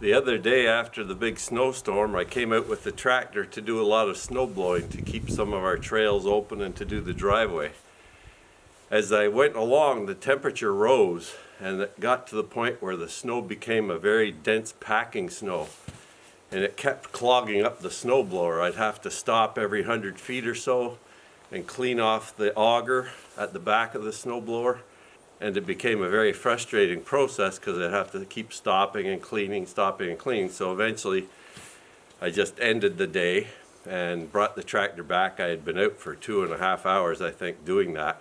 The other day after the big snowstorm, I came out with the tractor to do a lot of snow blowing to keep some of our trails open and to do the driveway. As I went along, the temperature rose and it got to the point where the snow became a very dense packing snow, and it kept clogging up the snowblower. I'd have to stop every 100 feet or so and clean off the auger at the back of the snowblower. And it became a very frustrating process because I'd have to keep stopping and cleaning, stopping and cleaning. So eventually I just ended the day and brought the tractor back. I had been out for 2.5 hours, I think, doing that.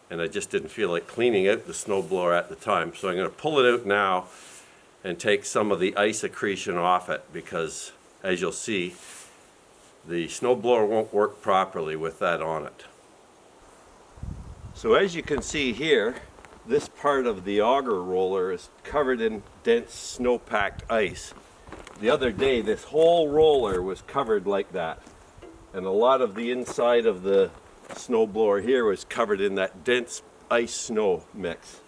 And I just didn't feel like cleaning out the snowblower at the time. So I'm going to pull it out now and take some of the ice accretion off it, because as you'll see, the snowblower won't work properly with that on it. So as you can see here, this part of the auger roller is covered in dense snow-packed ice. The other day, this whole roller was covered like that, and a lot of the inside of the snowblower here was covered in that dense ice snow mix.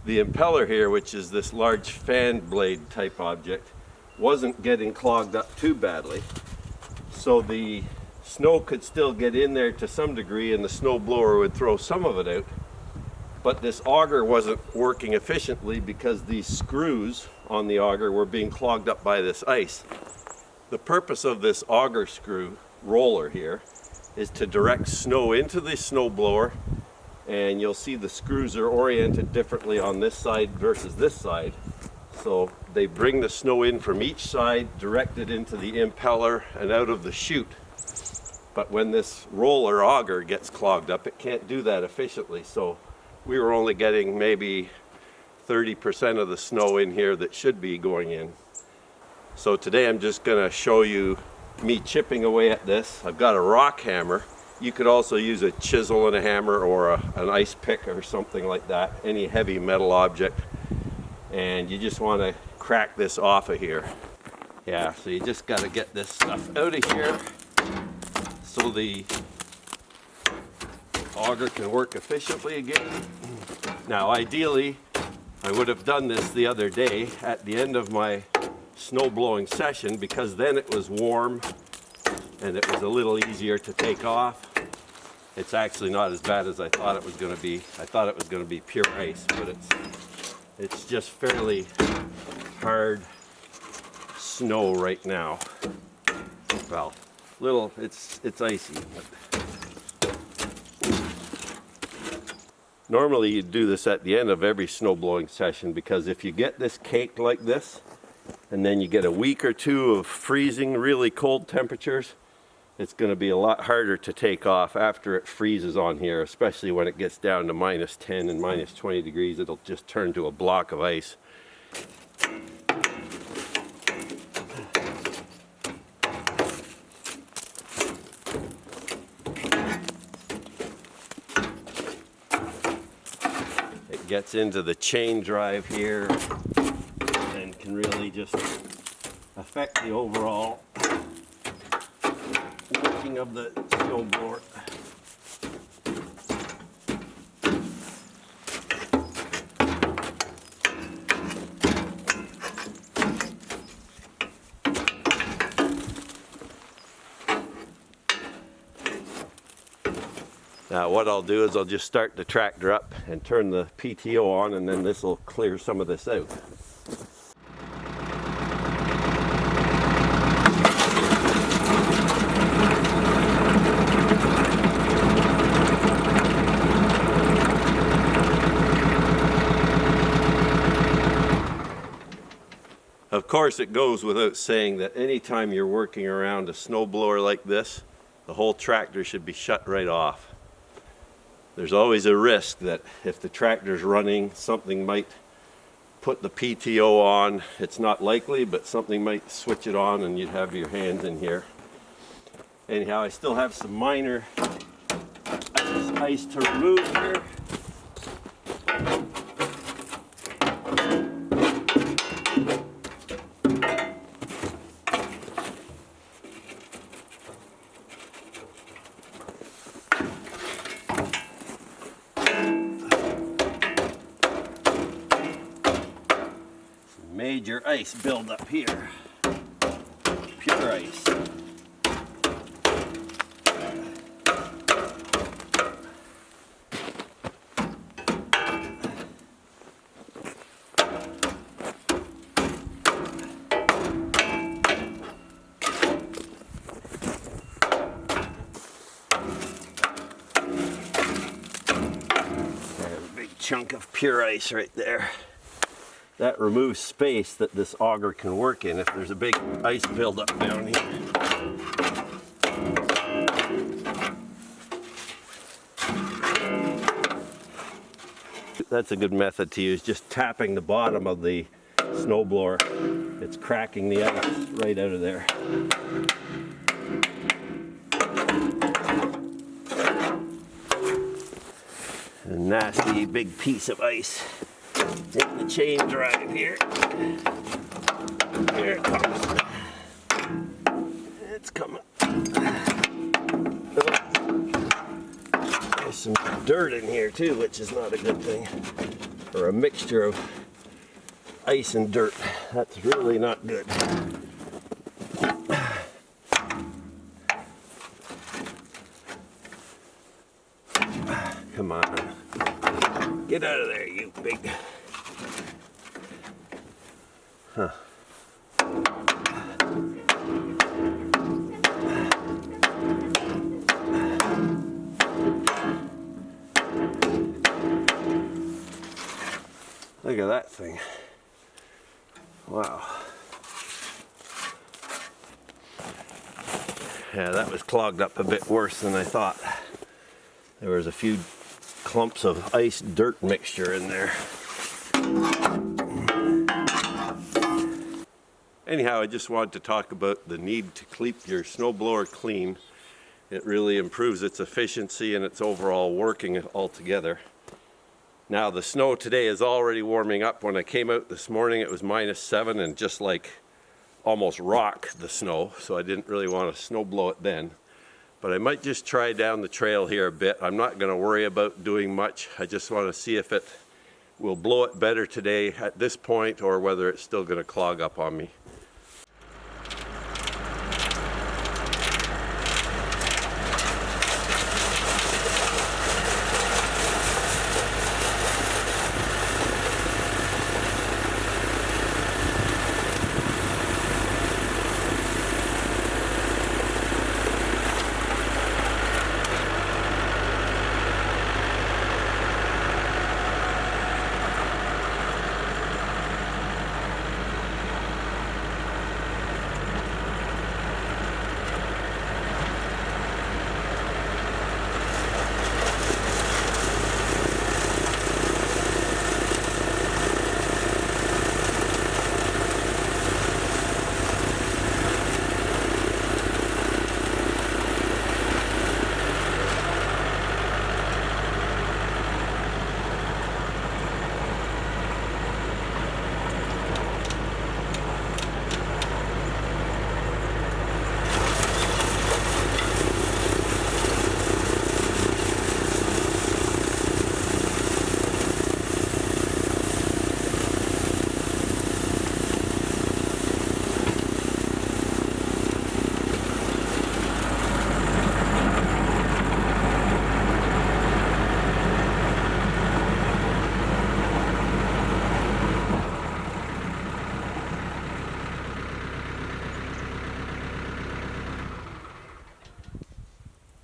The impeller here, which is this large fan blade type object, wasn't getting clogged up too badly, so the snow could still get in there to some degree and the snowblower would throw some of it out. But this auger wasn't working efficiently because these screws on the auger were being clogged up by this ice. The purpose of this auger screw roller here is to direct snow into the snowblower, and you'll see the screws are oriented differently on this side versus this side. So they bring the snow in from each side, direct it into the impeller and out of the chute. But when this roller auger gets clogged up, it can't do that efficiently. So we were only getting maybe 30% of the snow in here that should be going in. So today I'm just going to show you me chipping away at this. I've got a rock hammer. You could also use a chisel and a hammer, or an ice pick or something like that, any heavy metal object. And you just want to crack this off of here. Yeah, so you just got to get this stuff out of here so the auger can work efficiently again. Now ideally, I would have done this the other day at the end of my snow blowing session, because then it was warm and it was a little easier to take off. It's actually not as bad as I thought it was going to be. I thought it was going to be pure ice, but it's just fairly hard snow right now. Well, it's icy. But normally you'd do this at the end of every snow blowing session, because if you get this caked like this and then you get a week or two of freezing, really cold temperatures, it's going to be a lot harder to take off after it freezes on here, especially when it gets down to -10 and -20 degrees. It'll just turn to a block of ice. It gets into the chain drive here and can really just affect the overall working of the snowblower. Now what I'll do is I'll just start the tractor up and turn the PTO on, and then this will clear some of this out. Of course, it goes without saying that anytime you're working around a snowblower like this, the whole tractor should be shut right off. There's always a risk that if the tractor's running, something might put the PTO on. It's not likely, but something might switch it on and you'd have your hands in here. Anyhow, I still have some minor ice to remove here. major your ice buildup here. Pure ice. Chunk of pure ice right there. That removes space that this auger can work in if there's a big ice buildup down here. That's a good method to use, just tapping the bottom of the snowblower. It's cracking the ice right out of there. A nasty big piece of ice in the chain drive here. Here it comes. It's coming. There's some dirt in here too, which is not a good thing. Or a mixture of ice and dirt. That's really not good. Come on. Get out of there, you big. Huh. Look at that thing. Wow. Yeah, that was clogged up a bit worse than I thought. There was a few clumps of ice dirt mixture in there. Anyhow, I just wanted to talk about the need to keep your snowblower clean. It really improves its efficiency and its overall working altogether. Now the snow today is already warming up. When I came out this morning it was -7 and just like almost rock the snow, so I didn't really want to snow blow it then. But I might just try down the trail here a bit. I'm not going to worry about doing much. I just want to see if it will blow it better today at this point or whether it's still going to clog up on me.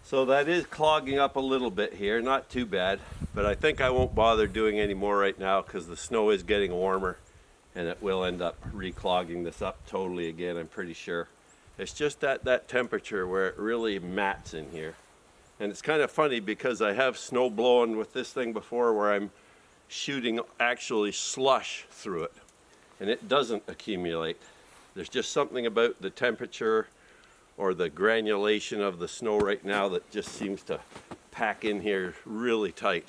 So that is clogging up a little bit here, not too bad, but I think I won't bother doing any more right now because the snow is getting warmer and it will end up reclogging this up totally again, I'm pretty sure. It's just at that temperature where it really mats in here. And it's kind of funny because I have snow blowing with this thing before where I'm shooting actually slush through it and it doesn't accumulate. There's just something about the temperature or the granulation of the snow right now that just seems to pack in here really tight.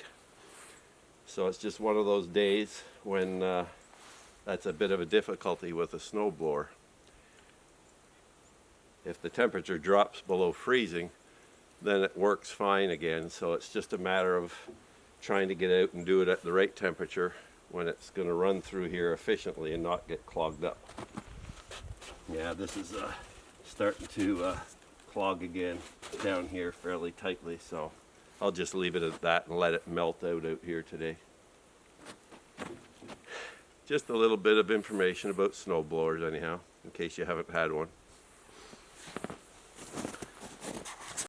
So it's just one of those days when that's a bit of a difficulty with a snowblower. If the temperature drops below freezing, then it works fine again. So it's just a matter of trying to get out and do it at the right temperature when it's going to run through here efficiently and not get clogged up. Yeah, this is starting to clog again down here fairly tightly, so I'll just leave it at that and let it melt out here today. Just a little bit of information about snow blowers anyhow, in case you haven't had one.